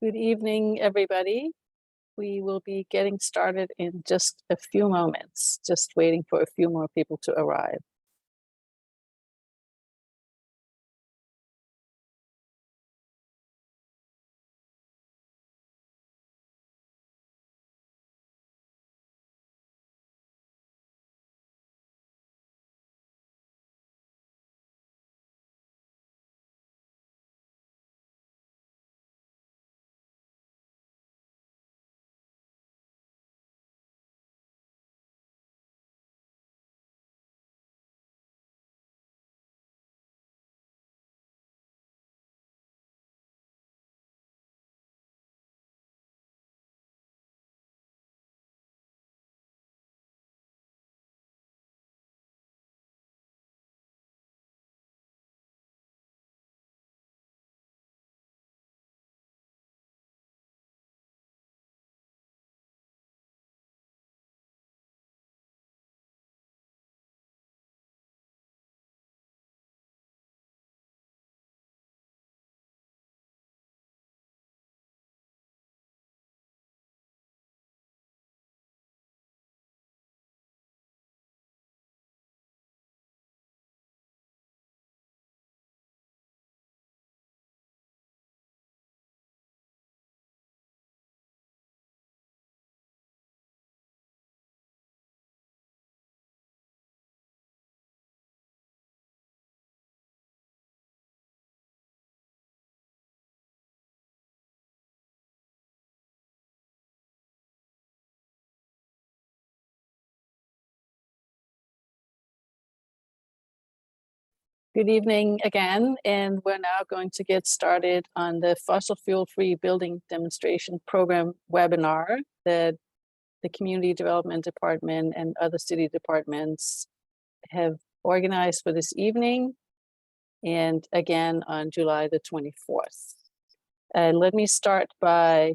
Good evening, everybody. We will be getting started in just a few moments, just waiting for a few more people to arrive. Good evening again, and we're now going to get started on the Fossil Fuel-Free Building Demonstration Program webinar that the Community Development Department and other city departments have organized for this evening, and again on July the 24th. Let me start by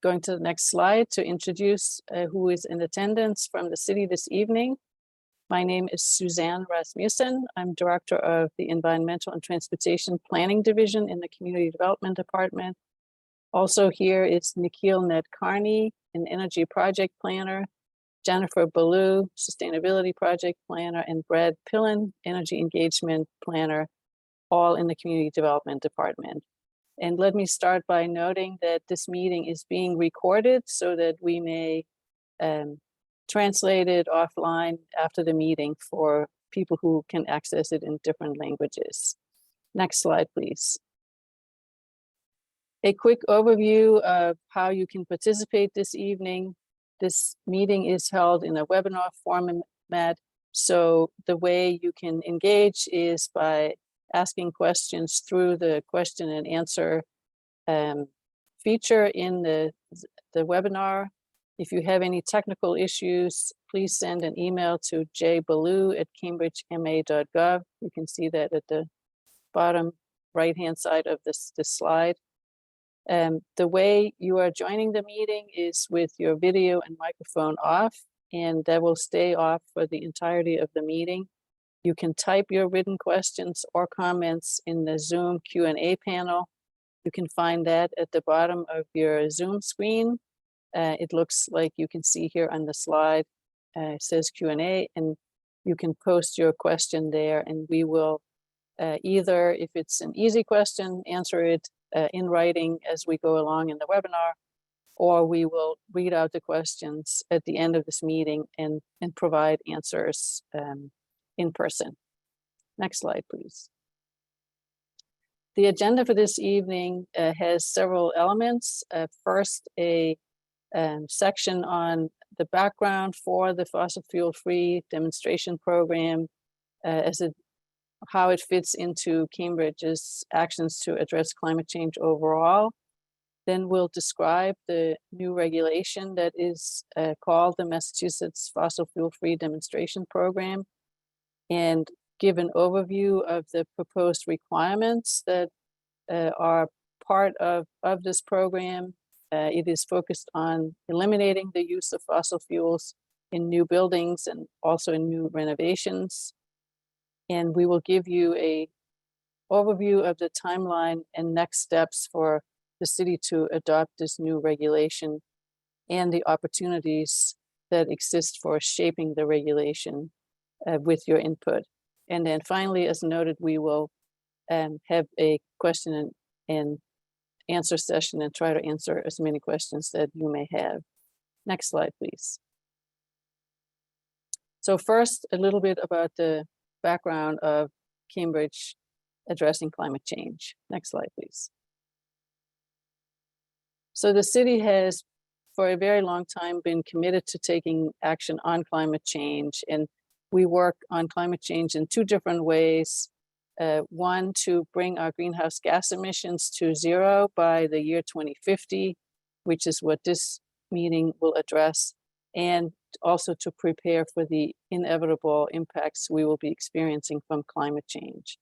going to the next slide to introduce who is in attendance from the city this evening. My name is Suzanne Rasmussen. I'm Director of the Environmental and Transportation Planning Division in the Community Development Department. Also here is Nikhil Nedkarni, an Energy Project Planner, Jennifer Ballou, Sustainability Project Planner, and Brad Pillen, Energy Engagement Planner, all in the Community Development Department. And let me start by noting that this meeting is being recorded so that we may translate it offline after the meeting for people who can access it in different languages. Next slide, please. A quick overview of how you can participate this evening. This meeting is held in a webinar format, so the way you can engage is by asking questions through the question and answer feature in the webinar. If you have any technical issues, please send an email to jballou@cambridgema.gov. You can see that at the bottom right-hand side of this slide. The way you are joining the meeting is with your video and microphone off, and that will stay off for the entirety of the meeting. You can type your written questions or comments in the Zoom Q&A panel. You can find that at the bottom of your Zoom screen. It looks like you can see here on the slide, it says Q&A, and you can post your question there, and we will either, if it's an easy question, answer it in writing as we go along in the webinar, or we will read out the questions at the end of this meeting and provide answers in person. Next slide, please. The agenda for this evening has several elements. First, a section on the background for the fossil fuel-free demonstration program, how it fits into Cambridge's actions to address climate change overall. Then we'll describe the new regulation that is called the Massachusetts Fossil Fuel-Free Demonstration Program, and give an overview of the proposed requirements that are part of this program. It is focused on eliminating the use of fossil fuels in new buildings and also in new renovations. And we will give you an overview of the timeline and next steps for the city to adopt this new regulation and the opportunities that exist for shaping the regulation with your input. And then finally, as noted, we will have a question and answer session and try to answer as many questions that you may have. Next slide, please. So first, a little bit about the background of Cambridge addressing climate change. Next slide, please. So the city has, for a very long time, been committed to taking action on climate change. And we work on climate change in two different ways. One, to bring our greenhouse gas emissions to zero by the year 2050, which is what this meeting will address, and also to prepare for the inevitable impacts we will be experiencing from climate change.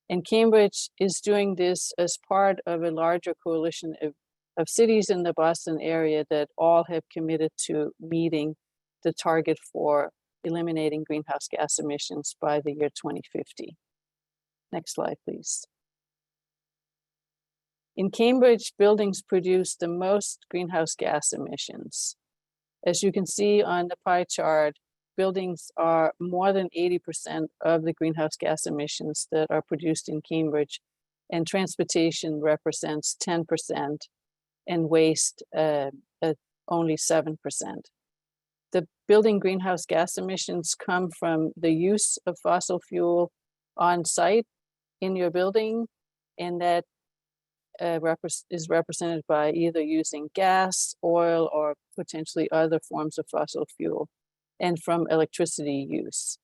And Cambridge is doing this as part of a larger coalition of cities in the Boston area that all have committed to meeting the target for eliminating greenhouse gas emissions by the year 2050. Next slide, please. In Cambridge, buildings produce the most greenhouse gas emissions. As you can see on the pie chart, buildings are more than 80% of the greenhouse gas emissions that are produced in Cambridge, and transportation represents 10%, and waste only 7%. The building greenhouse gas emissions come from the use of fossil fuel on site in your building, and that is represented by either using gas, oil, or potentially other forms of fossil fuel, and from electricity use.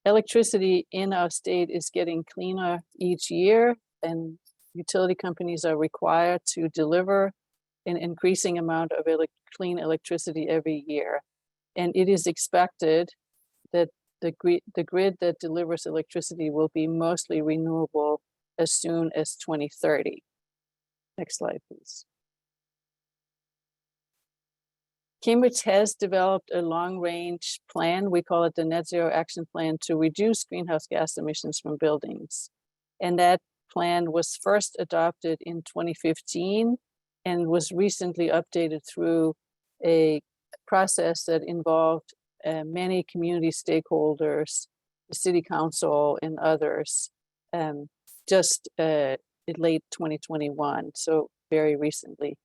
Electricity in our state is getting cleaner each year, and utility companies are required to deliver an increasing amount of clean electricity every year. And it is expected that the grid that delivers electricity will be mostly renewable as soon as 2030. Next slide, please. Cambridge has developed a long-range plan. We call it the Net Zero Action Plan to reduce greenhouse gas emissions from buildings. And that plan was first adopted in 2015 and was recently updated through a process that involved many community stakeholders, the city council, and others, just in late 2021, so very recently.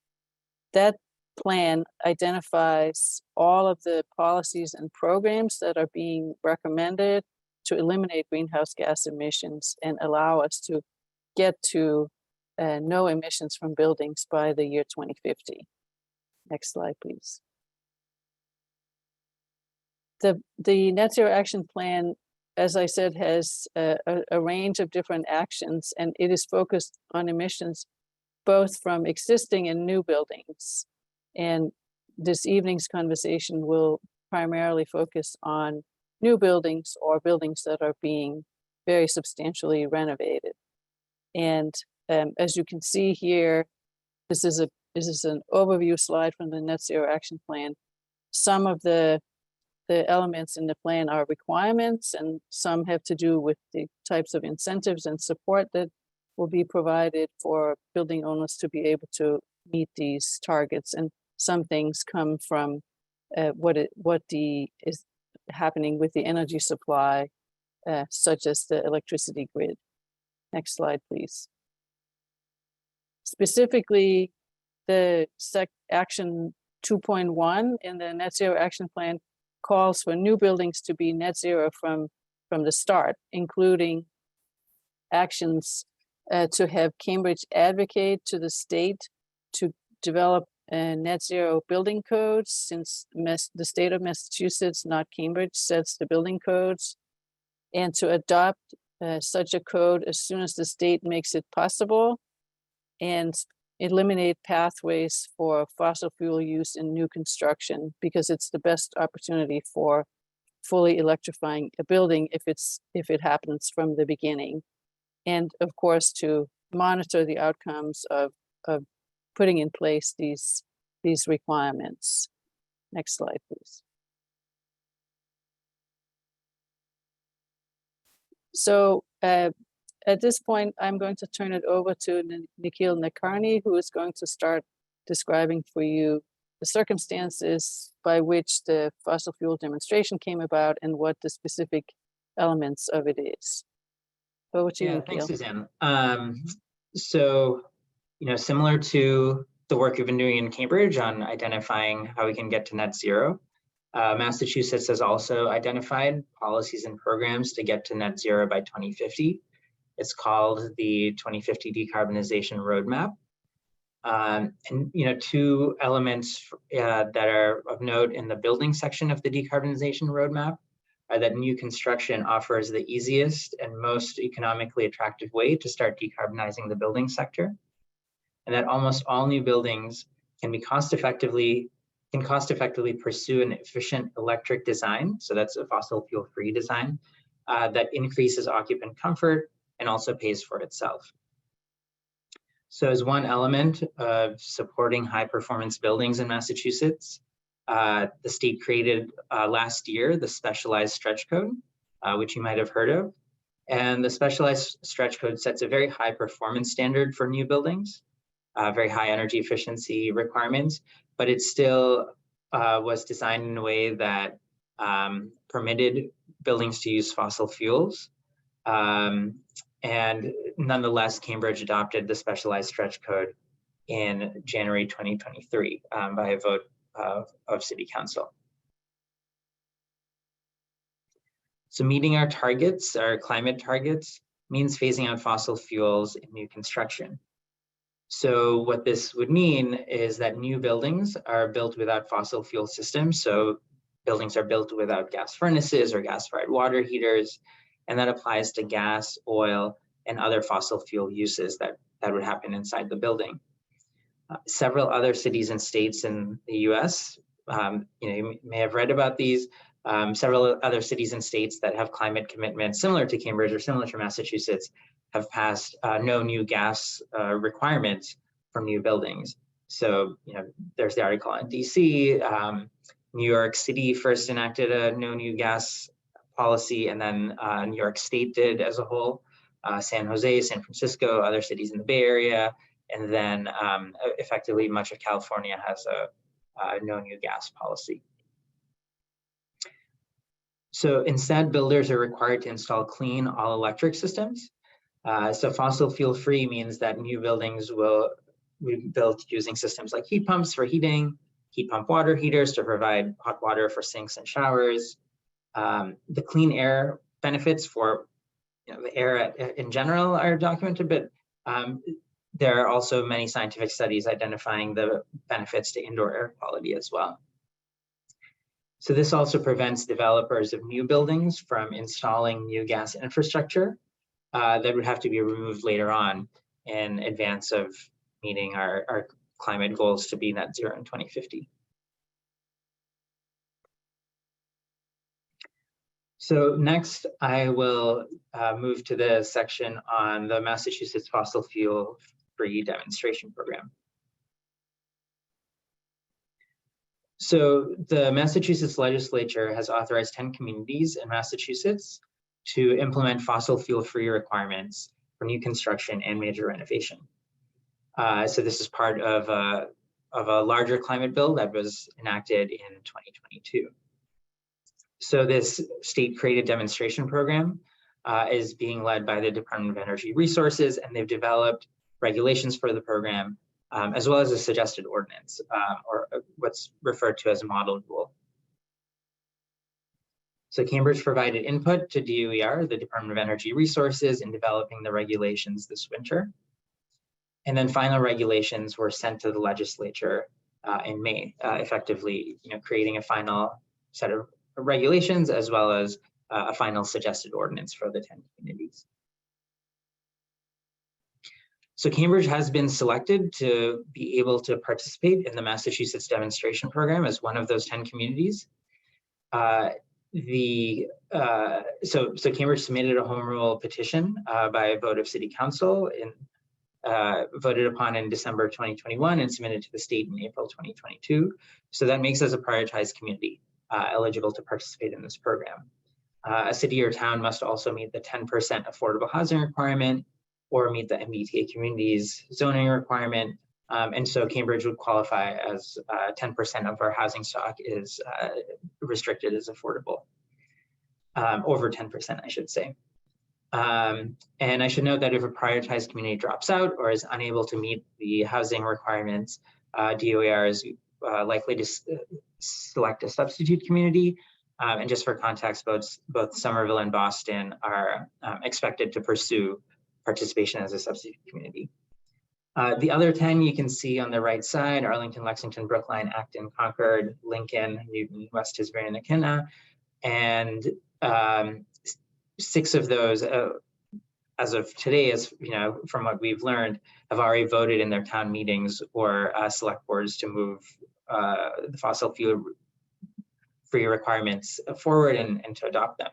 That plan identifies all of the policies and programs that are being recommended to eliminate greenhouse gas emissions and allow us to get to no emissions from buildings by the year 2050. Next slide, please. The Net Zero Action Plan, as I said, has a range of different actions, and it is focused on emissions both from existing and new buildings. And this evening's conversation will primarily focus on new buildings or buildings that are being very substantially renovated. And as you can see here, this is an overview slide from the Net Zero Action Plan. Some of the elements in the plan are requirements, and some have to do with the types of incentives and support that will be provided for building owners to be able to meet these targets. And some things come from what is happening with the energy supply, such as the electricity grid. Next slide, please. Specifically, the Action 2.1 in the Net Zero Action Plan calls for new buildings to be net zero from the start, including actions to have Cambridge advocate to the state to develop net zero building codes, since the state of Massachusetts, not Cambridge, sets the building codes, and to adopt such a code as soon as the state makes it possible, and eliminate pathways for fossil fuel use in new construction, because it's the best opportunity for fully electrifying a building if it happens from the beginning. And of course, to monitor the outcomes of putting in place these requirements. Next slide, please. So at this point, I'm going to turn it over to Nikhil Nakarni, who is going to start describing for you the circumstances by which the fossil fuel demonstration came about and what the specific elements of it is. Over to you, Nikhil. Thanks, Suzanne. So, similar to the work we've been doing in Cambridge on identifying how we can get to net zero, Massachusetts has also identified policies and programs to get to net zero by 2050. It's called the 2050 Decarbonization Roadmap. And two elements that are of note in the building section of the decarbonization roadmap are that new construction offers the easiest and most economically attractive way to start decarbonizing the building sector, and that almost all new buildings can cost effectively pursue an efficient electric design. So that's a fossil fuel free design that increases occupant comfort and also pays for itself. So as one element of supporting high performance buildings in Massachusetts, the state created last year the specialized stretch code, which you might have heard of. And the specialized stretch code sets a very high performance standard for new buildings, very high energy efficiency requirements, but it still was designed in a way that permitted buildings to use fossil fuels. And nonetheless, Cambridge adopted the specialized stretch code in January 2023 by a vote of City Council. So meeting our targets, our climate targets, means phasing out fossil fuels in new construction. So what this would mean is that new buildings are built without fossil fuel systems. So buildings are built without gas furnaces or gas-fired water heaters, and that applies to gas, oil, and other fossil fuel uses that would happen inside the building. Several other cities and states in the US, you may have read about these, several other cities and states that have climate commitments similar to Cambridge or similar to Massachusetts have passed no new gas requirements for new buildings. So, there's the article on DC. New York City first enacted a no new gas policy, and then New York State did as a whole. San Jose, San Francisco, other cities in the Bay Area, and then effectively much of California has a no new gas policy. So instead, builders are required to install clean all-electric systems. So fossil fuel free means that new buildings will be built using systems like heat pumps for heating, heat pump water heaters to provide hot water for sinks and showers. The clean air benefits for the air in general are documented, but there are also many scientific studies identifying the benefits to indoor air quality as well. So this also prevents developers of new buildings from installing new gas infrastructure that would have to be removed later on in advance of meeting our climate goals to be net zero in 2050. So next, I will move to the section on the Massachusetts Fossil Fuel Free Demonstration Program. So the Massachusetts legislature has authorized 10 communities in Massachusetts to implement fossil fuel free requirements for new construction and major renovation. So this is part of a larger climate bill that was enacted in 2022. So this state-created demonstration program is being led by the Department of Energy Resources, and they've developed regulations for the program, as well as a suggested ordinance, or what's referred to as a model rule. So Cambridge provided input to DOER, the Department of Energy Resources, in developing the regulations this winter. And then final regulations were sent to the legislature in May, effectively creating a final set of regulations as well as a final suggested ordinance for the 10 communities. So Cambridge has been selected to be able to participate in the Massachusetts demonstration program as one of those 10 communities. So Cambridge submitted a home rule petition by a vote of City Council voted upon in December 2021 and submitted to the state in April 2022. So that makes us a prioritized community eligible to participate in this program. A city or town must also meet the 10% affordable housing requirement or meet the MBTA communities zoning requirement. And so Cambridge would qualify as 10% of our housing stock is restricted as affordable. Over 10%, I should say. And I should note that if a prioritized community drops out or is unable to meet the housing requirements, DOER is likely to select a substitute community. And just for context, both Somerville and Boston are expected to pursue participation as a substitute community. The other 10 you can see on the right side: Arlington, Lexington, Brookline, Acton, Concord, Lincoln, Newton, West Tisbury, and Aquinnah. And 6 of those, as of today, as you know, from what we've learned, have already voted in their town meetings or select boards to move the fossil fuel free requirements forward and to adopt them.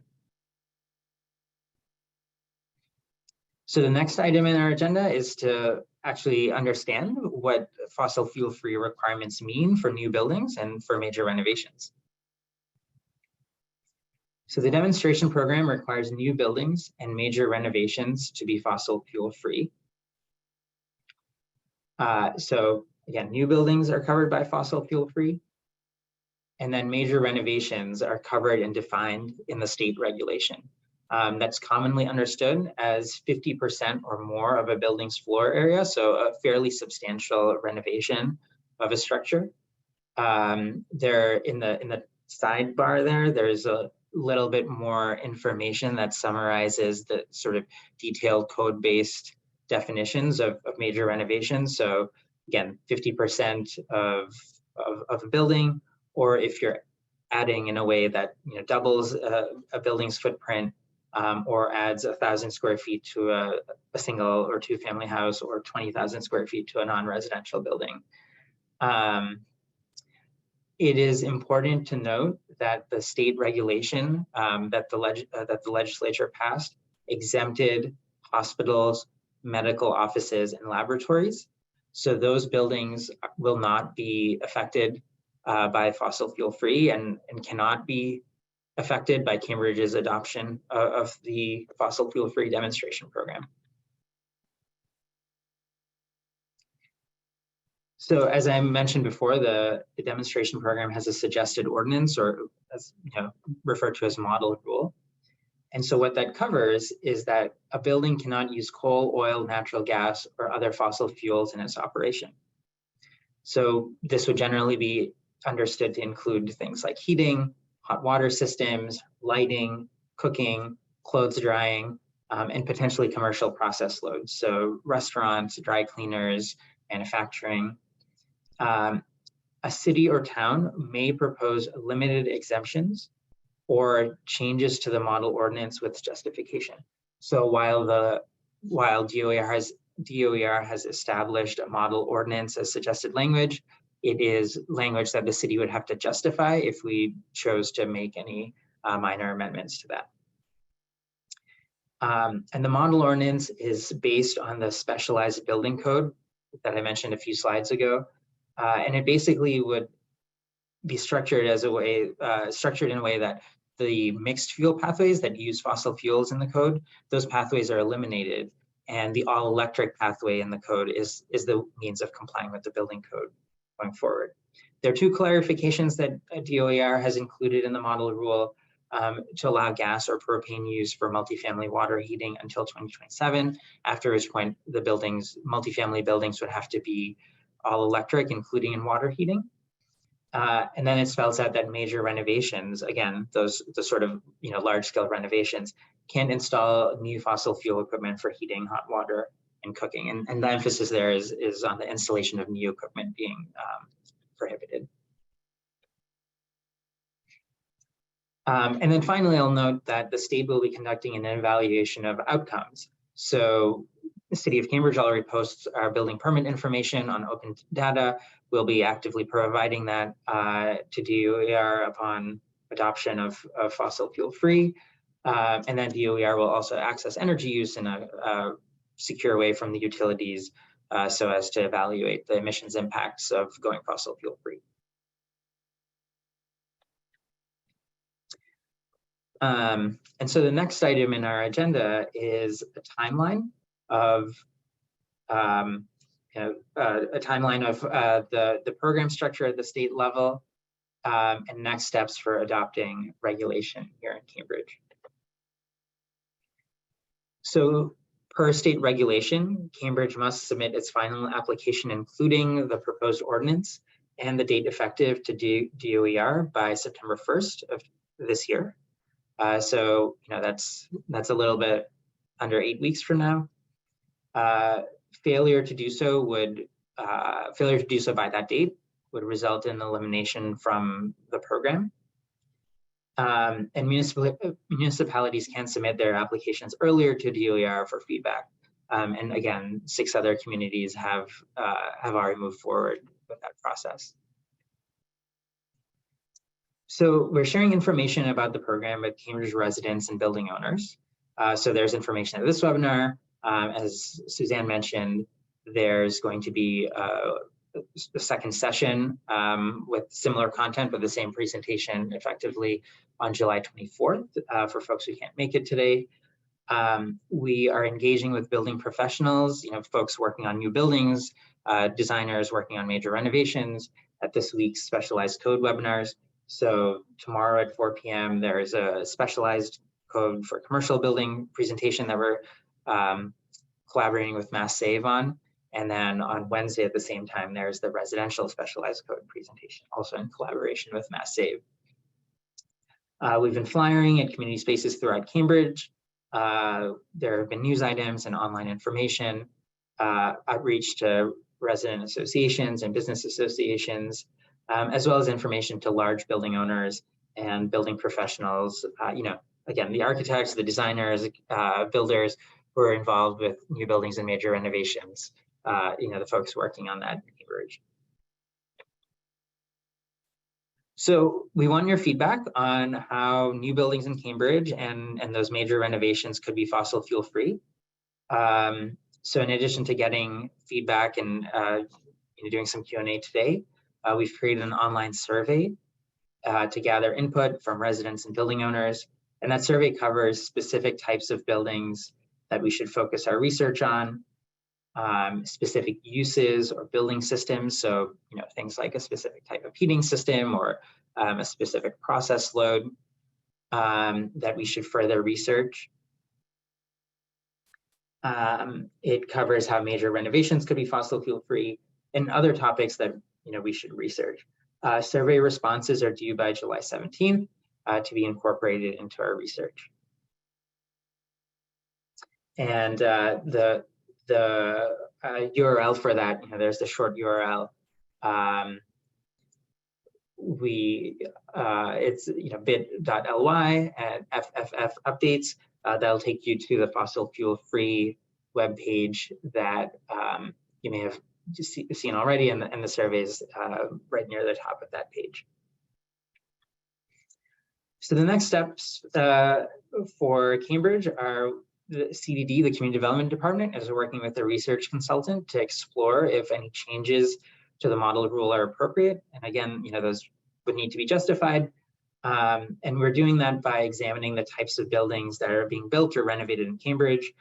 So the next item in our agenda is to actually understand what fossil fuel free requirements mean for new buildings and for major renovations. So the demonstration program requires new buildings and major renovations to be fossil fuel free. So again, new buildings are covered by fossil fuel free, and then major renovations are covered and defined in the state regulation. That's commonly understood as 50% or more of a building's floor area, so a fairly substantial renovation of a structure. There in the sidebar there's a little bit more information that summarizes the sort of detailed code-based definitions of major renovations. So again, 50% of a building, or if you're adding in a way that doubles a building's footprint, or adds 1,000 square feet to a single or 2 family house, or 20,000 square feet to a non-residential building. It is important to note that the state regulation that the legislature passed exempted hospitals, medical offices, and laboratories. So those buildings will not be affected by fossil fuel free and cannot be affected by Cambridge's adoption of the fossil fuel free demonstration program. So as I mentioned before, the demonstration program has a suggested ordinance, or as referred to as model rule. And so what that covers is that a building cannot use coal, oil, natural gas, or other fossil fuels in its operation. So this would generally be understood to include things like heating, hot water systems, lighting, cooking, clothes drying, and potentially commercial process loads. So restaurants, dry cleaners, manufacturing. A city or town may propose limited exemptions or changes to the model ordinance with justification. So while DOER has established a model ordinance as suggested language, it is language that the city would have to justify if we chose to make any minor amendments to that. And the model ordinance is based on the specialized building code that I mentioned a few slides ago. And it basically would be structured in a way that the mixed fuel pathways that use fossil fuels in the code, those pathways are eliminated, and the all electric pathway in the code is the means of complying with the building code going forward. There are 2 clarifications that DOER has included in the model rule to allow gas or propane use for multifamily water heating until 2027, after which point the multifamily buildings would have to be all electric, including in water heating. And then it spells out that major renovations, again, the sort of large-scale renovations, can't install new fossil fuel equipment for heating, hot water, and cooking. And the emphasis there is on the installation of new equipment being prohibited. And then finally, I'll note that the state will be conducting an evaluation of outcomes. So the City of Cambridge already posts our building permit information on open data. We'll be actively providing that to DOER upon adoption of fossil fuel free. And then DOER will also access energy use in a secure way from the utilities so as to evaluate the emissions impacts of going fossil fuel free. And so the next item in our agenda is a timeline of the program structure at the state level, and next steps for adopting regulation here in Cambridge. So per state regulation, Cambridge must submit its final application, including the proposed ordinance and the date effective to DOER by September 1st of this year. So that's a little bit under 8 weeks from now. Failure to do so by that date would result in elimination from the program. And municipalities can submit their applications earlier to DOER for feedback. And again, 6 other communities have already moved forward with that process. So we're sharing information about the program with Cambridge residents and building owners. So there's information at this webinar. As Suzanne mentioned, there's going to be a second session with similar content, but the same presentation effectively on July 24th for folks who can't make it today. We are engaging with building professionals, folks working on new buildings, designers working on major renovations at this week's specialized code webinars. So tomorrow at 4 p.m. there's a specialized code for commercial building presentation that we're collaborating with Mass Save on. And then on Wednesday at the same time, there's the residential specialized code presentation, also in collaboration with Mass Save. We've been flyering at community spaces throughout Cambridge. There have been news items and online information, outreach to resident associations and business associations, as well as information to large building owners and building professionals. Again, the architects, the designers, builders who are involved with new buildings and major renovations. The folks working on that in Cambridge. So we want your feedback on how new buildings in Cambridge and those major renovations could be fossil fuel free. So in addition to getting feedback and doing some Q&A today, we've created an online survey to gather input from residents and building owners. And that survey covers specific types of buildings that we should focus our research on, specific uses or building systems. So, things like a specific type of heating system or a specific process load that we should further research. It covers how major renovations could be fossil fuel free and other topics that we should research. Survey responses are due by July 17th to be incorporated into our research. And the URL for that, there's the short URL. It's bit.ly and FFF updates. That'll take you to the fossil fuel free webpage that you may have seen already, and the surveys right near the top of that page. So the next steps for Cambridge are the CDD, the Community Development Department, is working with a research consultant to explore if any changes to the model rule are appropriate. And again, those would need to be justified. And we're doing that by examining the types of buildings that are being built or renovated in Cambridge.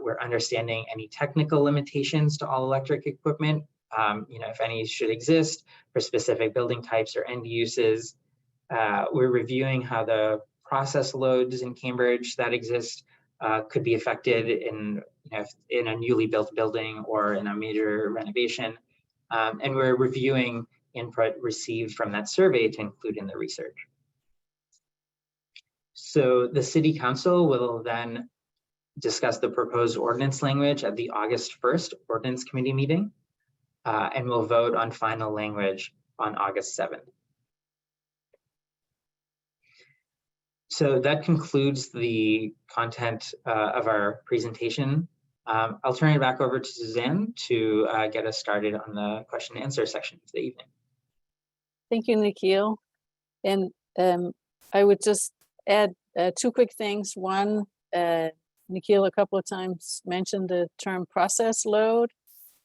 We're understanding any technical limitations to all electric equipment, if any should exist for specific building types or end uses. We're reviewing how the process loads in Cambridge that exist could be affected in a newly built building or in a major renovation. And we're reviewing input received from that survey to include in the research. So the City Council will then discuss the proposed ordinance language at the August 1st Ordinance Committee meeting, and we'll vote on final language on August 7th. So that concludes the content of our presentation. I'll turn it back over to Suzanne to get us started on the question and answer section of the evening. Thank you, Nikhil. And I would just add 2 quick things. One, Nikhil a couple of times mentioned the term process load.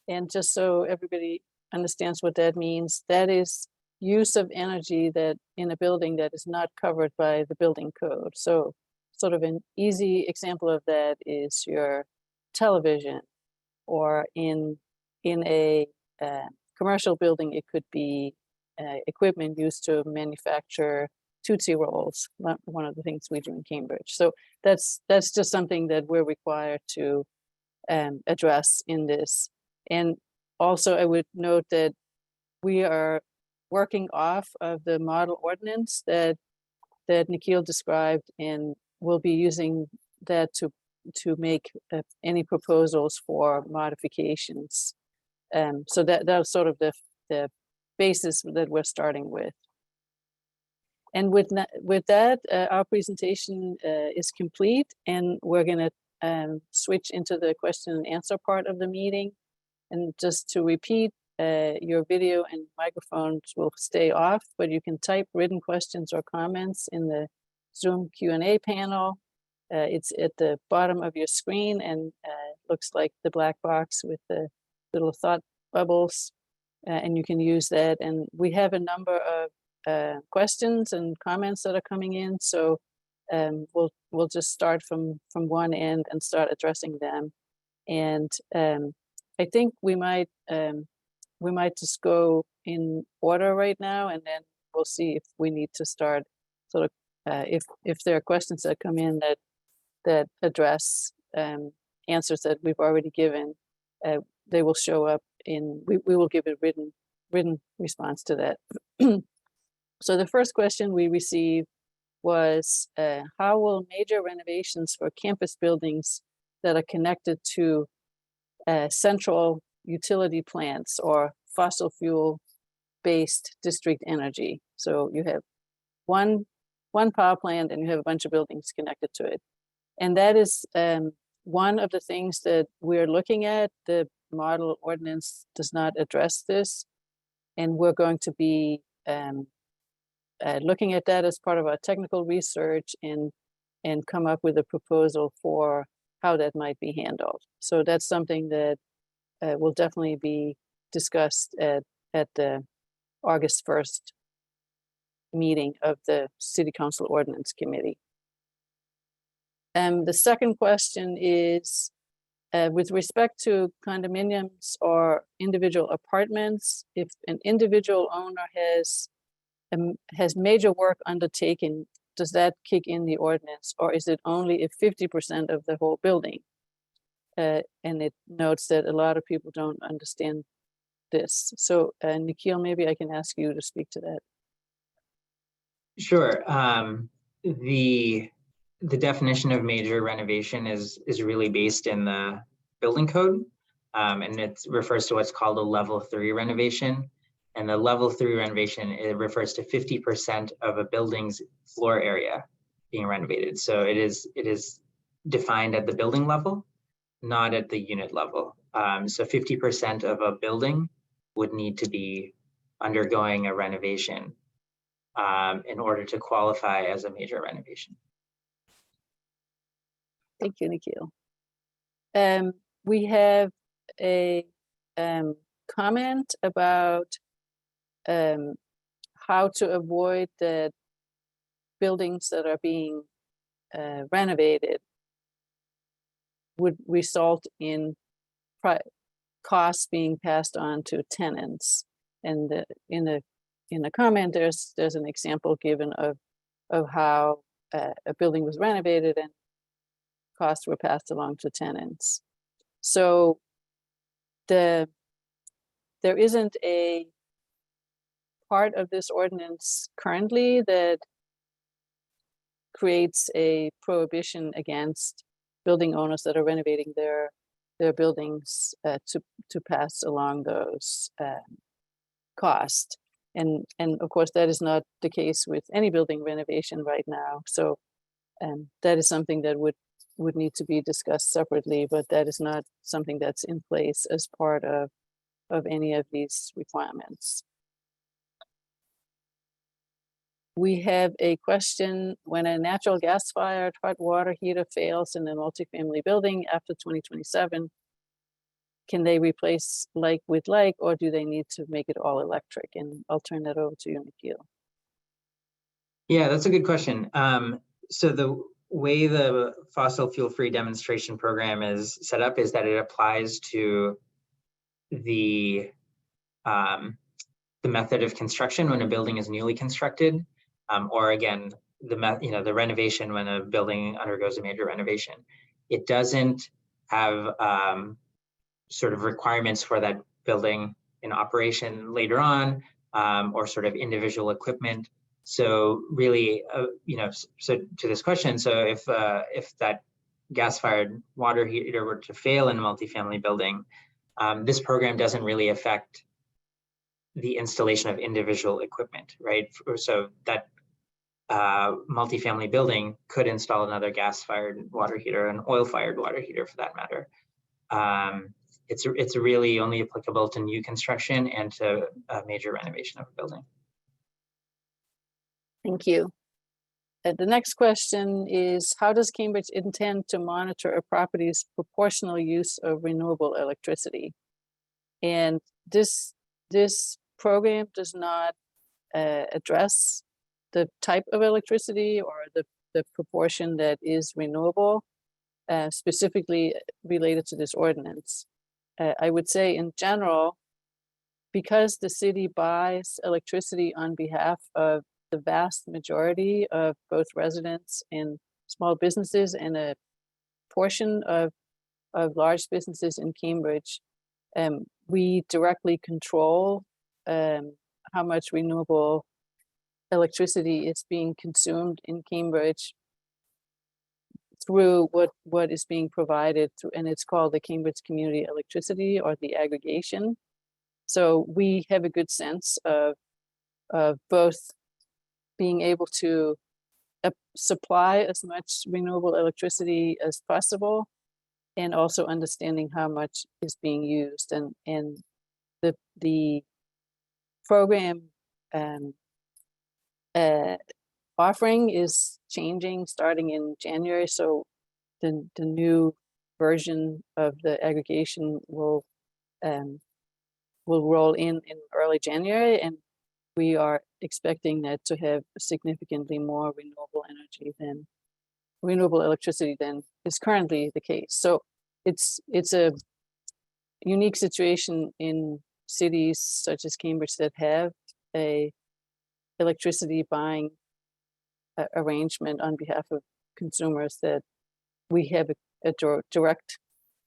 And just so everybody understands what that means, that is use of energy that in a building that is not covered by the building code. So sort of an easy example of that is your television, or in a commercial building, it could be equipment used to manufacture Tootsie Rolls, one of the things we do in Cambridge. So that's just something that we're required to address in this. And also I would note that we are working off of the model ordinance that Nikhil described, and we'll be using that to make any proposals for modifications. So that's sort of the basis that we're starting with. And with that, our presentation is complete, and we're going to switch into the question and answer part of the meeting. And just to repeat, your video and microphones will stay off, but you can type written questions or comments in the Zoom Q&A panel. It's at the bottom of your screen, and looks like the black box with the little thought bubbles, and you can use that. And we have a number of questions and comments that are coming in, so we'll just start from one end and start addressing them. And I think we might just go in order right now, and then we'll see if we need to start sort of if there are questions that come in that address answers that we've already given, they will show up in, we will give a written response to that. So the first question we received was, how will major renovations for campus buildings that are connected to central utility plants or fossil fuel based district energy? So you have one power plant and you have a bunch of buildings connected to it. And that is one of the things that we're looking at. The model ordinance does not address this, and we're going to be looking at that as part of our technical research and come up with a proposal for how that might be handled. So that's something that will definitely be discussed at the August 1st meeting of the City Council Ordinance Committee. The second question is, with respect to condominiums or individual apartments, if an individual owner has major work undertaken, does that kick in the ordinance, or is it only if 50% of the whole building? And it notes that a lot of people don't understand this. So Nikhil, maybe I can ask you to speak to that. Sure. The definition of major renovation is really based in the building code, and it refers to what's called a level 3 renovation. And the level 3 renovation, it refers to 50% of a building's floor area being renovated. So it is defined at the building level, not at the unit level. So 50% of a building would need to be undergoing a renovation in order to qualify as a major renovation. Thank you, Nikhil. We have a comment about how to avoid that buildings that are being renovated would result in costs being passed on to tenants. And in the comment, there's an example given of how a building was renovated and costs were passed along to tenants. So there isn't a part of this ordinance currently that creates a prohibition against building owners that are renovating their buildings to pass along those costs. And of course, that is not the case with any building renovation right now. So that is something that would need to be discussed separately, but that is not something that's in place as part of any of these requirements. We have a question: when a natural gas-fired hot water heater fails in a multifamily building after 2027, can they replace like with like, or do they need to make it all electric? And I'll turn that over to you, Nikhil. Yeah, that's a good question. So the way the fossil fuel-free demonstration program is set up is that it applies to the method of construction when a building is newly constructed, or again, the renovation when a building undergoes a major renovation. It doesn't have sort of requirements for that building in operation later on, or sort of individual equipment. So really, so to this question, so if that gas-fired water heater were to fail in a multifamily building, this program doesn't really affect the installation of individual equipment, right? So that multifamily building could install another gas-fired water heater, an oil-fired water heater for that matter. It's really only applicable to new construction and to a major renovation of a building. Thank you. The next question is, how does Cambridge intend to monitor a property's proportional use of renewable electricity? And this program does not address the type of electricity or the proportion that is renewable, specifically related to this ordinance. I would say in general, because the city buys electricity on behalf of the vast majority of both residents and small businesses and a portion of large businesses in Cambridge, we directly control how much renewable electricity is being consumed in Cambridge through what is being provided through, and it's called the Cambridge Community Electricity, or the aggregation. So we have a good sense of both being able to supply as much renewable electricity as possible, and also understanding how much is being used. And the program offering is changing starting in January. So the new version of the aggregation will roll in early January, and we are expecting that to have significantly more renewable electricity than is currently the case. So it's a unique situation in cities such as Cambridge that have a electricity buying arrangement on behalf of consumers, that we have a direct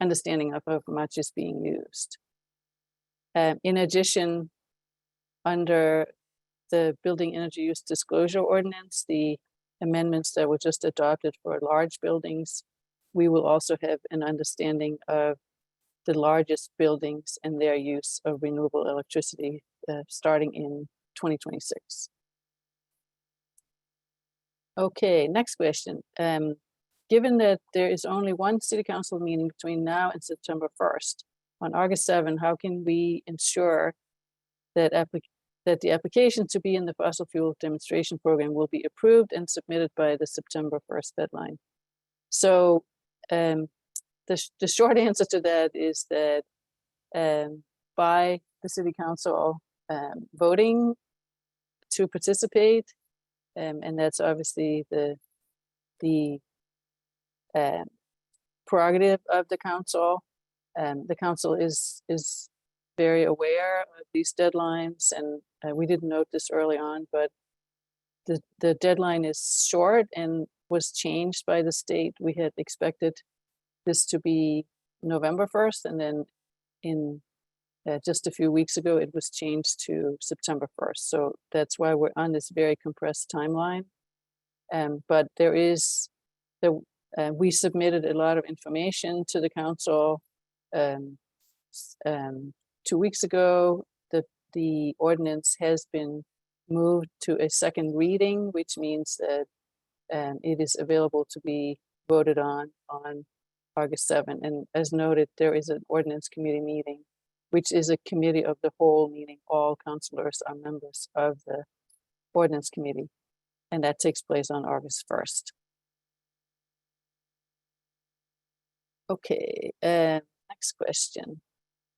understanding of how much is being used. In addition, under the Building Energy Use Disclosure Ordinance, the amendments that were just adopted for large buildings, we will also have an understanding of the largest buildings and their use of renewable electricity starting in 2026. Okay, next question. Given that there is only one city council meeting between now and September 1st, on August 7, how can we ensure that the application to be in the fossil fuel demonstration program will be approved and submitted by the September 1st deadline? So the short answer to that is that by the city council voting to participate, and that's obviously the prerogative of the council. The council is very aware of these deadlines, and we didn't note this early on, but the deadline is short and was changed by the state. We had expected this to be November 1st, and then in just a few weeks ago, it was changed to September 1st. So that's why we're on this very compressed timeline. But there is, we submitted a lot of information to the council 2 weeks ago. The ordinance has been moved to a second reading, which means that it is available to be voted on August 7th. And as noted, there is an ordinance committee meeting, which is a committee of the whole, meaning all councilors are members of the ordinance committee. And that takes place on August 1st. Okay, next question.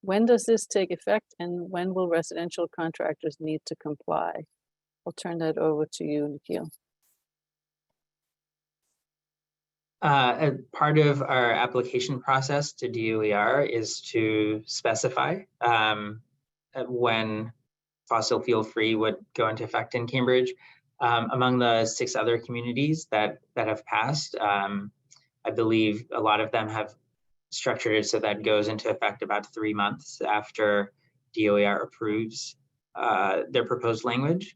When does this take effect, and when will residential contractors need to comply? I'll turn that over to you, Nikhil. Part of our application process to DOER is to specify when fossil fuel free would go into effect in Cambridge. Among the 6 other communities that have passed, I believe a lot of them have structured it so that goes into effect about 3 months after DOER approves their proposed language.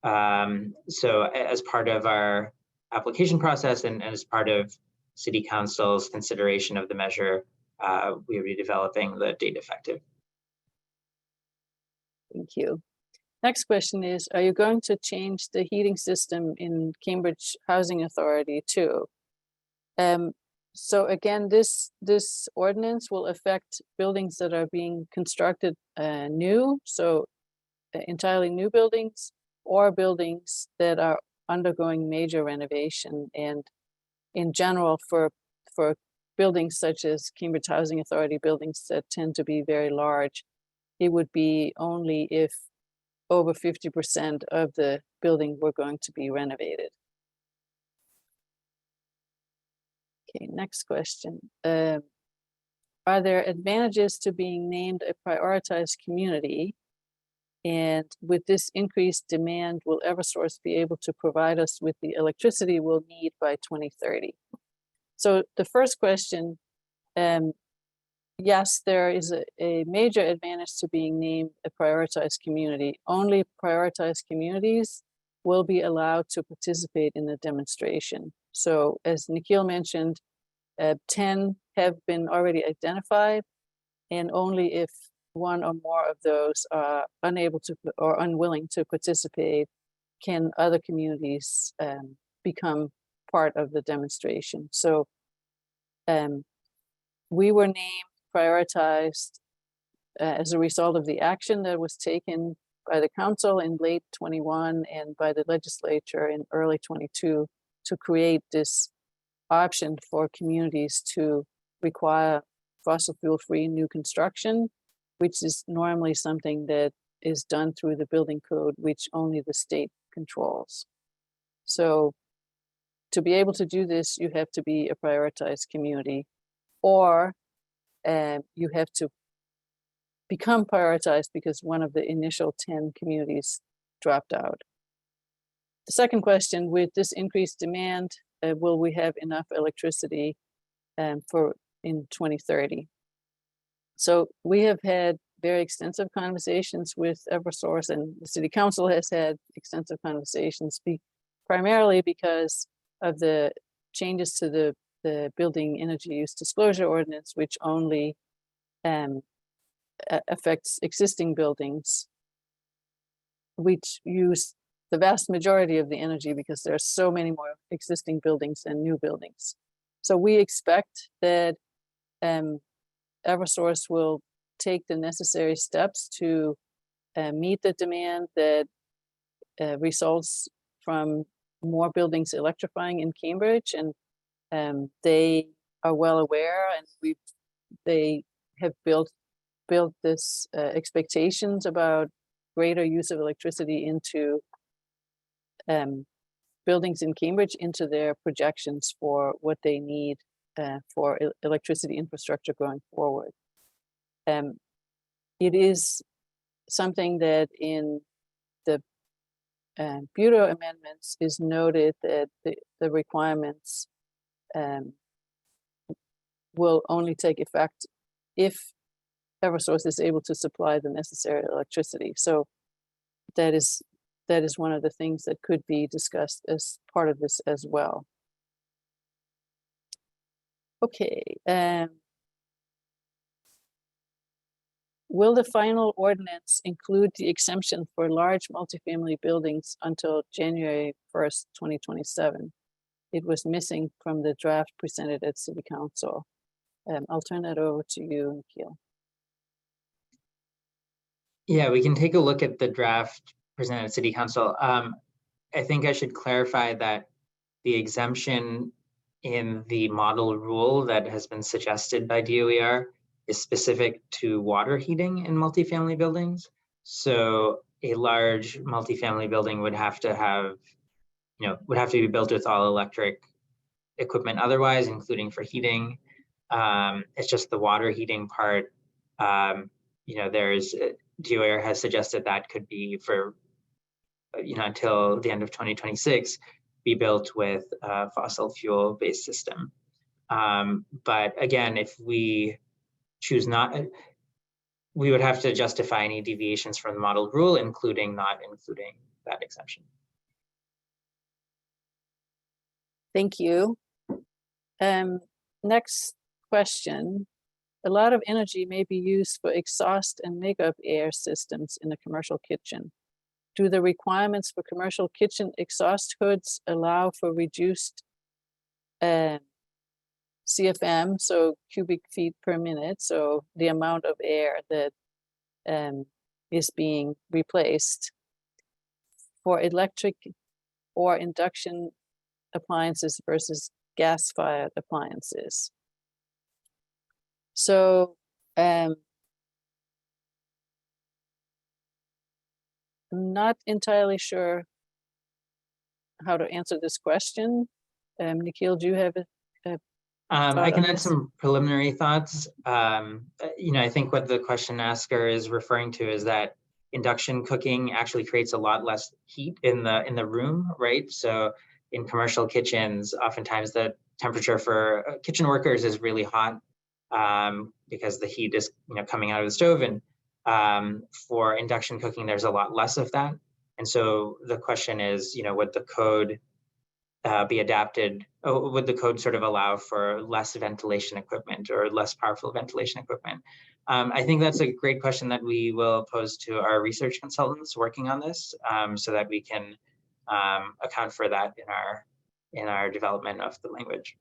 So as part of our application process and as part of City Council's consideration of the measure, we will be developing the date effective. Thank you. Next question is, are you going to change the heating system in Cambridge Housing Authority too? So again, this ordinance will affect buildings that are being constructed new, so entirely new buildings, or buildings that are undergoing major renovation. And in general, for buildings such as Cambridge Housing Authority buildings that tend to be very large, it would be only if over 50% of the building were going to be renovated. Okay, next question. Are there advantages to being named a prioritized community? And with this increased demand, will Eversource be able to provide us with the electricity we'll need by 2030? So the first question, yes, there is a major advantage to being named a prioritized community. Only prioritized communities will be allowed to participate in the demonstration. So as Nikhil mentioned, 10 have been already identified, and only if one or more of those are unable to or unwilling to participate can other communities become part of the demonstration. So we were named prioritized as a result of the action that was taken by the council in late 21 and by the legislature in early 22 to create this option for communities to require fossil fuel free new construction, which is normally something that is done through the building code, which only the state controls. So to be able to do this, you have to be a prioritized community, or you have to become prioritized because one of the initial 10 communities dropped out. The second question, with this increased demand, will we have enough electricity for in 2030? So we have had very extensive conversations with Eversource, and the City Council has had extensive conversations, primarily because of the changes to the Building Energy Use Disclosure Ordinance, which only affects existing buildings, which use the vast majority of the energy because there are so many more existing buildings than new buildings. So we expect that Eversource will take the necessary steps to meet the demand that results from more buildings electrifying in Cambridge, and they are well aware, and they have built this expectations about greater use of electricity into buildings in Cambridge into their projections for what they need for electricity infrastructure going forward. It is something that in the Bureau amendments is noted that the requirements will only take effect if Eversource is able to supply the necessary electricity. So that is one of the things that could be discussed as part of this as well. Okay. Will the final ordinance include the exemption for large multifamily buildings until January 1st, 2027? It was missing from the draft presented at City Council. I'll turn that over to you, Nikhil. Yeah, we can take a look at the draft presented at City Council. I think I should clarify that the exemption in the model rule that has been suggested by DOER is specific to water heating in multifamily buildings. So a large multifamily building would have to have, would have to be built with all electric equipment otherwise, including for heating. It's just the water heating part. There's DOAR has suggested that could be for, until the end of 2026, be built with a fossil fuel based system. But again, if we choose not, we would have to justify any deviations from the model rule, including not including that exception. Thank you. Next question. A lot of energy may be used for exhaust and makeup air systems in a commercial kitchen. Do the requirements for commercial kitchen exhaust hoods allow for reduced CFM, so cubic feet per minute, so the amount of air that is being replaced for electric or induction appliances versus gas-fired appliances? So I'm not entirely sure how to answer this question. Nikhil, do you have a I can add some preliminary thoughts. I think what the question asker is referring to is that induction cooking actually creates a lot less heat in the room, right? So in commercial kitchens, oftentimes the temperature for kitchen workers is really hot because the heat is coming out of the stove, and for induction cooking, there's a lot less of that. And so the question is, would the code be adapted? Would the code sort of allow for less ventilation equipment or less powerful ventilation equipment? I think that's a great question that we will pose to our research consultants working on this, so that we can account for that in our development of the language.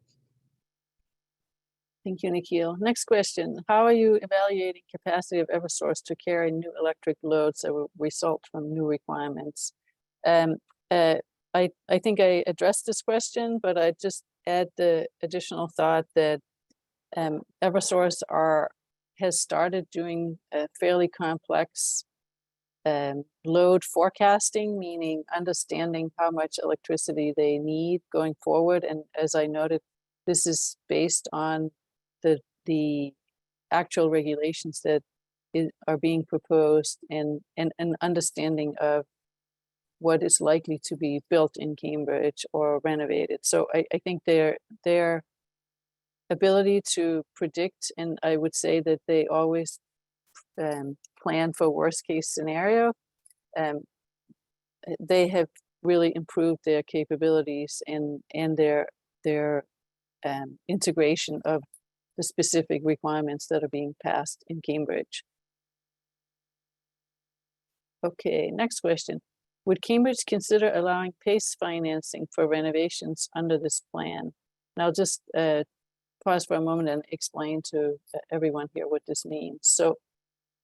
Thank you, Nikhil. Next question. How are you evaluating capacity of Eversource to carry new electric loads that will result from new requirements? I think I addressed this question, but I just add the additional thought that Eversource has started doing a fairly complex load forecasting, meaning understanding how much electricity they need going forward. And as I noted, this is based on the actual regulations that are being proposed and an understanding of what is likely to be built in Cambridge or renovated. So I think their ability to predict, and I would say that they always plan for worst case scenario, they have really improved their capabilities and their integration of the specific requirements that are being passed in Cambridge. Okay, next question. Would Cambridge consider allowing PACE financing for renovations under this plan? And I'll just pause for a moment and explain to everyone here what this means. So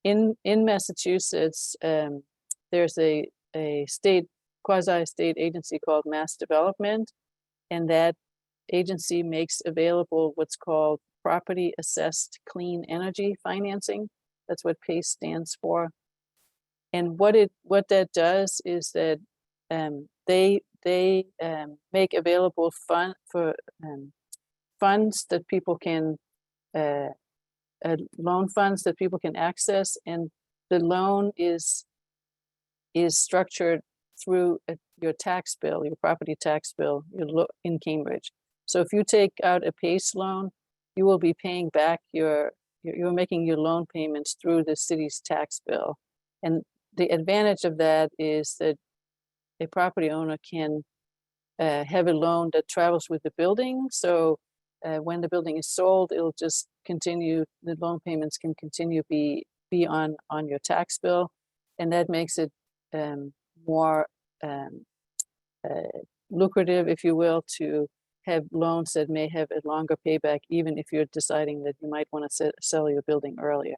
in Massachusetts, there's a quasi-state agency called Mass Development, and that agency makes available what's called property assessed clean energy financing. That's what PACE stands for. And what that does is that they make available funds that people can loan funds that people can access, and the loan is structured through your tax bill, your property tax bill in Cambridge. So if you take out a PACE loan, you will be paying back you're making your loan payments through the city's tax bill. And the advantage of that is that a property owner can have a loan that travels with the building. So when the building is sold, it'll just continue, the loan payments can continue be on your tax bill. And that makes it more lucrative, if you will, to have loans that may have a longer payback, even if you're deciding that you might want to sell your building earlier.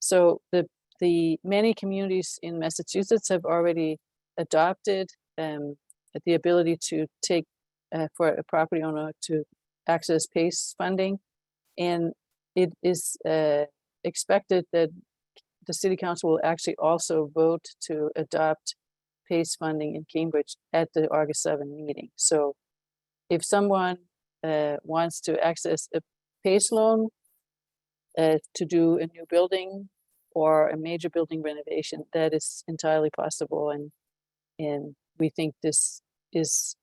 So the many communities in Massachusetts have already adopted the ability to take for a property owner to access PACE funding, and it is expected that the city council will actually also vote to adopt PACE funding in Cambridge at the August 7 meeting. So if someone wants to access a PACE loan to do a new building or a major building renovation, that is entirely possible. And we think this is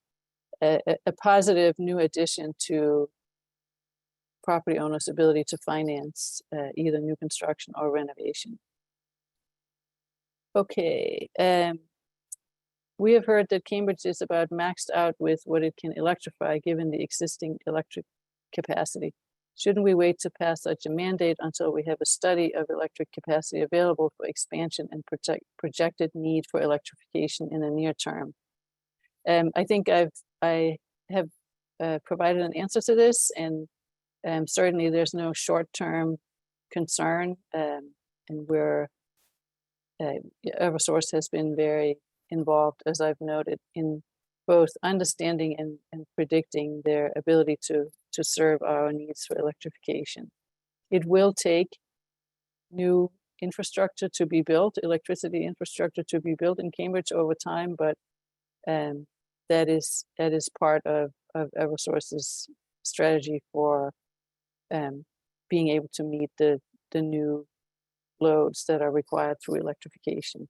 a positive new addition to property owners' ability to finance either new construction or renovation. Okay, we have heard that Cambridge is about maxed out with what it can electrify given the existing electric capacity. Shouldn't we wait to pass such a mandate until we have a study of electric capacity available for expansion and projected need for electrification in the near term? I think I have provided an answer to this, and certainly there's no short-term concern, and we're Eversource has been very involved, as I've noted, in both understanding and predicting their ability to serve our needs for electrification. It will take new infrastructure to be built, electricity infrastructure to be built in Cambridge over time, but that is part of Eversource's strategy for being able to meet the new loads that are required through electrification.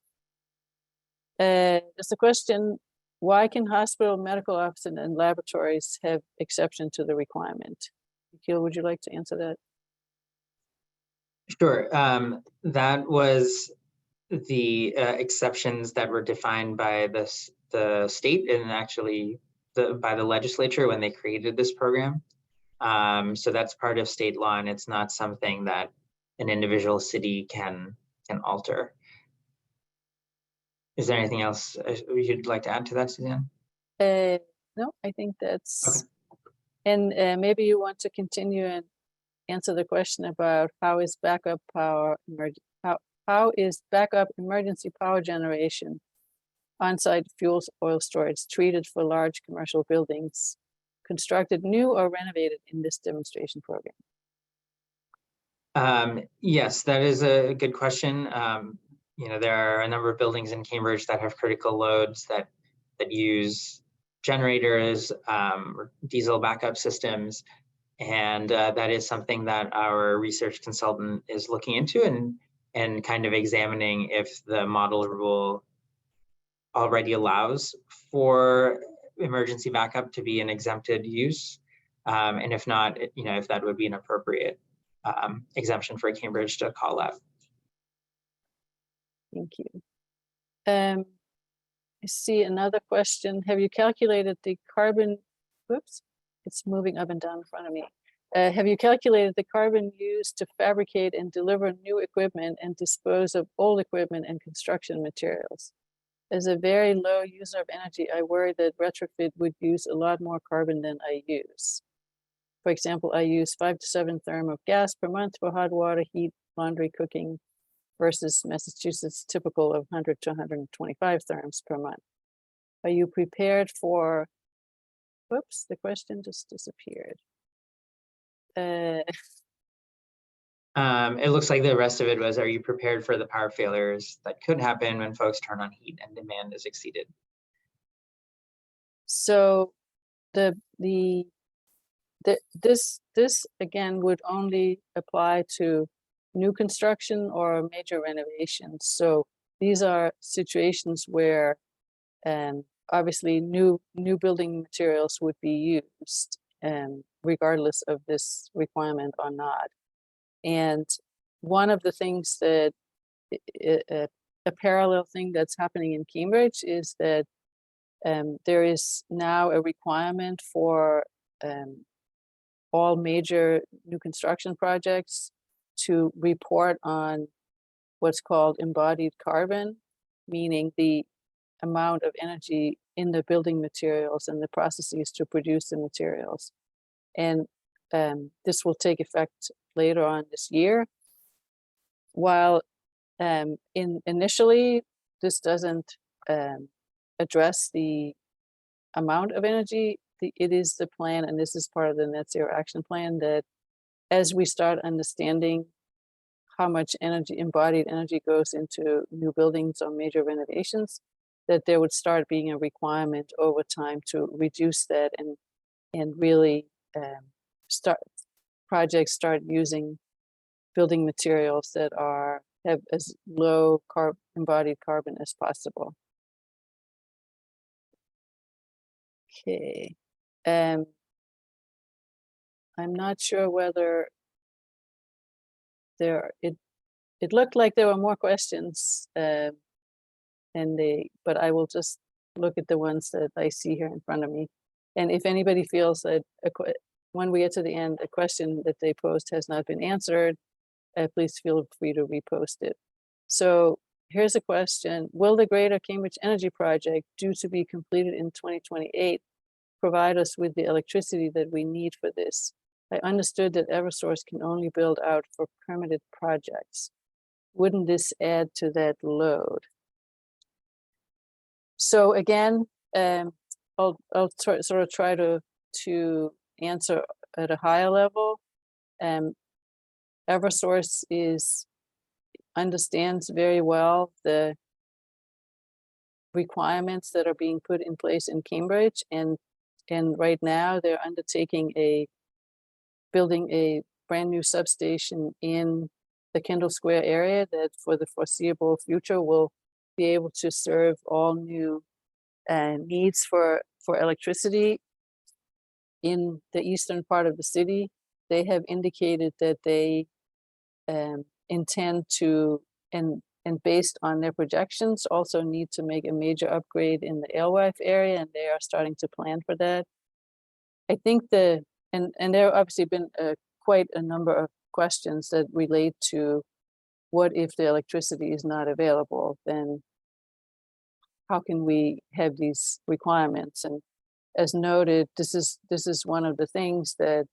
There's a question, why can hospital, medical office, and laboratories have exception to the requirement? Nikhil, would you like to answer that? Sure. That was the exceptions that were defined by the state and actually by the legislature when they created this program. So that's part of state law, and it's not something that an individual city can alter. Is there anything else you'd like to add to that, Suzanne? No, I think that's, okay. And maybe you want to continue and answer the question about how is backup power, how is backup emergency power generation on-site fuel oil storage treated for large commercial buildings constructed new or renovated in this demonstration program? Yes, that is a good question. You know, there are a number of buildings in Cambridge that have critical loads that use generators, or diesel backup systems, and that is something that our research consultant is looking into and kind of examining if the model rule already allows for emergency backup to be an exempted use, and if not, you know, if that would be an appropriate exemption for Cambridge to call out. Thank you. I see another question. Have you calculated the carbon, whoops, it's moving up and down in front of me. Have you calculated the carbon used to fabricate and deliver new equipment and dispose of old equipment and construction materials? As a very low user of energy, I worry that retrofit would use a lot more carbon than I use. For example, I use 5 to 7 therm of gas per month for hot water, heat, laundry, cooking, versus Massachusetts typical of 100 to 125 therms per month. Are you prepared for, whoops, the question just disappeared. It looks like the rest of it was, are you prepared for the power failures that could happen when folks turn on heat and demand is exceeded? So this again would only apply to new construction or major renovations. So these are situations where obviously new building materials would be used regardless of this requirement or not. And one of the things that a parallel thing that's happening in Cambridge is that there is now a requirement for all major new construction projects to report on what's called embodied carbon, meaning the amount of energy in the building materials and the processes to produce the materials. And this will take effect later on this year. While initially this doesn't address the amount of energy, it is the plan, and this is part of the Net Zero Action Plan, that as we start understanding how much energy, embodied energy, goes into new buildings or major renovations, that there would start being a requirement over time to reduce that and really projects start using building materials that have as low embodied carbon as possible. Okay. I'm not sure whether it looked like there were more questions, but I will just look at the ones that I see here in front of me. And if anybody feels that when we get to the end, a question that they posed has not been answered, please feel free to repost it. So here's a question: will the Greater Cambridge Energy Project, due to be completed in 2028, provide us with the electricity that we need for this? I understood that Eversource can only build out for permitted projects. Wouldn't this add to that load? So again, I'll sort of try to answer at a higher level. Eversource understands very well the requirements that are being put in place in Cambridge, and right now they're undertaking building a brand new substation in the Kendall Square area that for the foreseeable future will be able to serve all new needs for electricity in the eastern part of the city. They have indicated that they intend to, and based on their projections, also need to make a major upgrade in the Alewife area, and they are starting to plan for that. I think and there have obviously been quite a number of questions that relate to what if the electricity is not available, then how can we have these requirements? And as noted, this is one of the things that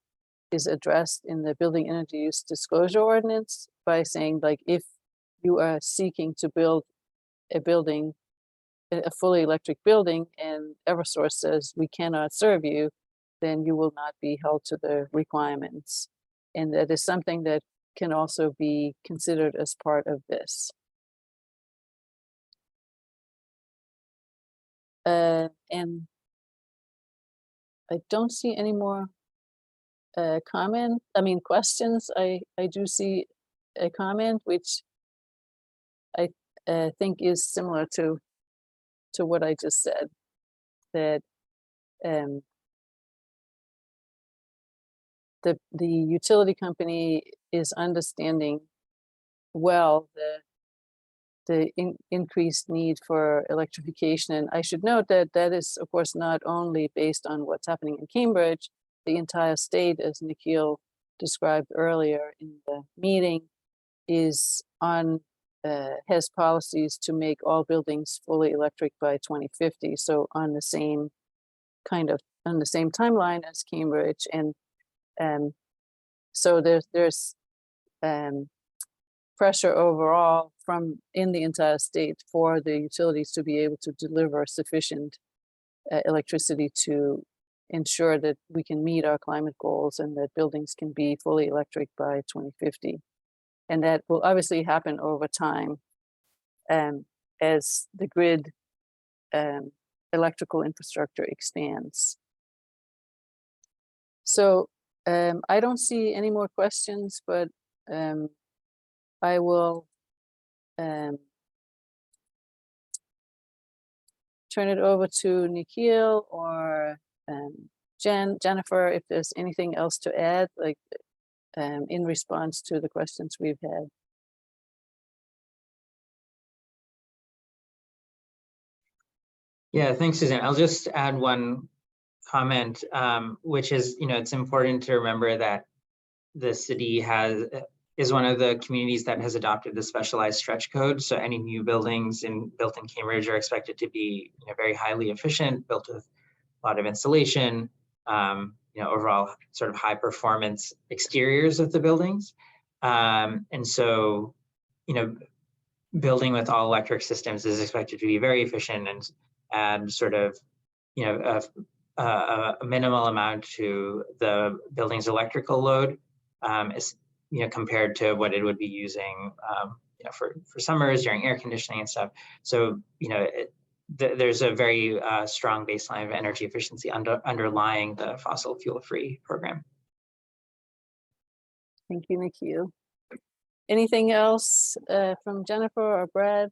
is addressed in the building energy use disclosure ordinance by saying, like, if you are seeking to build a fully electric building, and Eversource says we cannot serve you, then you will not be held to the requirements. And that is something that can also be considered as part of this. And I don't see any more questions. I do see a comment which I think is similar to what I just said, that the utility company is understanding well the increased need for electrification. And I should note that that is, of course, not only based on what's happening in Cambridge. The entire state, as Nikhil described earlier in the meeting, is has policies to make all buildings fully electric by 2050. So on the same timeline as Cambridge, and so there's pressure overall in the entire state for the utilities to be able to deliver sufficient electricity to ensure that we can meet our climate goals and that buildings can be fully electric by 2050. And that will obviously happen over time as the grid electrical infrastructure expands. So I don't see any more questions, but I will turn it over to Nikhil or Jennifer if there's anything else to add, like in response to the questions we've had. Yeah, thanks, Susan. I'll just add one comment, which is, it's important to remember that the city is one of the communities that has adopted the specialized stretch code. So any new buildings built in Cambridge are expected to be very highly efficient, built with a lot of insulation, overall sort of high performance exteriors of the buildings. And so, building with all electric systems is expected to be very efficient and sort of, a minimal amount to the building's electrical load, compared to what it would be using, for summers during air conditioning and stuff. So, there's a very strong baseline of energy efficiency underlying the fossil fuel-free program. Thank you, Nikhil. Anything else from Jennifer or Brad?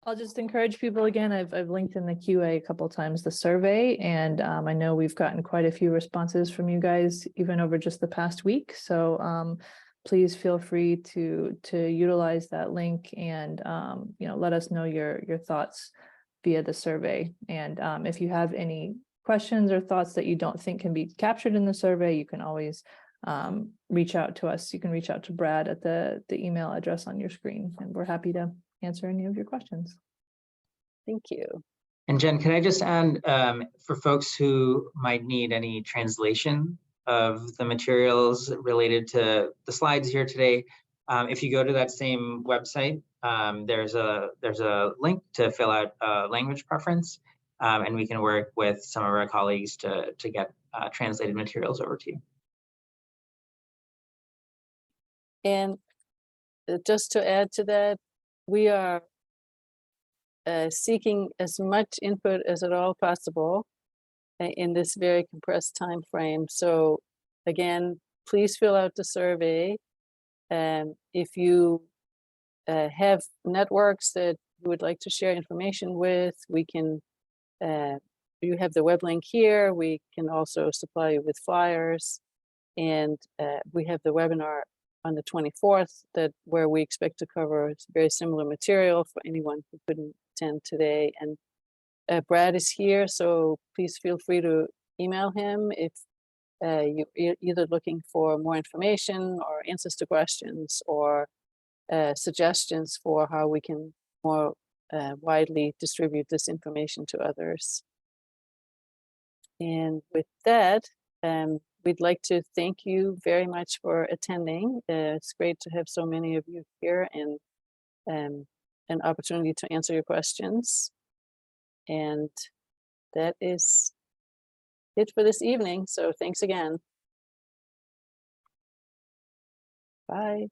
I'll just encourage people again. I've linked in the QA a couple of times the survey, and I know we've gotten quite a few responses from you guys even over just the past week. So please feel free to utilize that link and let us know your thoughts via the survey. And if you have any questions or thoughts that you don't think can be captured in the survey, you can always reach out to us. You can reach out to Brad at the email address on your screen, and we're happy to answer any of your questions. Thank you. And Jen, can I just add, for folks who might need any translation of the materials related to the slides here today, if you go to that same website, there's a link to fill out a language preference, and we can work with some of our colleagues to get translated materials over to you. And just to add to that, we are seeking as much input as at all possible in this very compressed time frame. So again, please fill out the survey. If you have networks that you would like to share information with, we can, you have the web link here. We can also supply you with flyers. And we have the webinar on the 24th where we expect to cover very similar material for anyone who couldn't attend today. And Brad is here, so please feel free to email him if you're either looking for more information or answers to questions or suggestions for how we can more widely distribute this information to others. And with that, we'd like to thank you very much for attending. It's great to have so many of you here and an opportunity to answer your questions. And that is it for this evening. So thanks again. Bye.